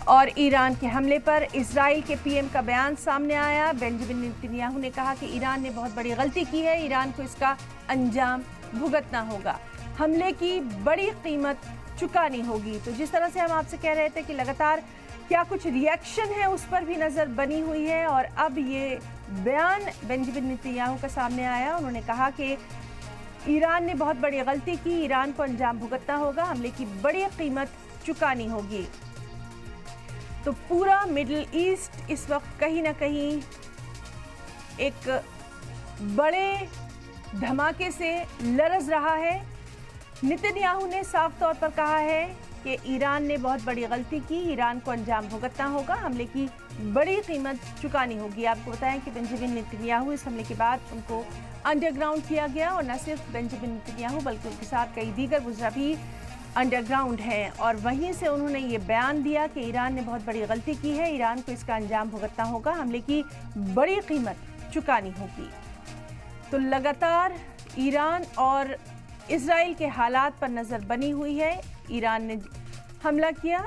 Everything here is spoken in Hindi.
और ईरान के हमले पर इजराइल के पीएम का बयान सामने आया। बेंजामिन नेतन्याहू ने कहा कि ईरान ने बहुत बड़ी गलती की है, ईरान को इसका अंजाम भुगतना होगा, हमले की बड़ी कीमत चुकानी होगी। तो जिस तरह से हम आपसे कह रहे थे कि लगातार क्या कुछ रिएक्शन है उस पर भी नज़र बनी हुई है, और अब ये बयान बेंजामिन नेतन्याहू का सामने आया। उन्होंने कहा कि ईरान ने बहुत बड़ी गलती की, ईरान को अंजाम भुगतना होगा, हमले की बड़ी कीमत चुकानी होगी। तो पूरा मिडिल ईस्ट इस वक्त कहीं ना कहीं एक बड़े धमाके से लरज़ रहा है। नेतन्याहू ने साफ तौर पर कहा है कि ईरान ने बहुत बड़ी गलती की, ईरान को अंजाम भुगतना होगा, हमले की बड़ी कीमत चुकानी होगी। आपको बताएं कि बेंजामिन नेतन्याहू इस हमले के बाद उनको अंडरग्राउंड किया गया, और न सिर्फ बेंजामिन नेतन्याहू बल्कि उनके साथ कई दीगर वज़रा भी अंडरग्राउंड हैं। और वहीं से उन्होंने ये बयान दिया कि ईरान ने बहुत बड़ी गलती की है, ईरान को इसका अंजाम भुगतना होगा, हमले की बड़ी कीमत चुकानी होगी। तो लगातार ईरान और इजराइल के हालात पर नज़र बनी हुई है। ईरान ने हमला किया,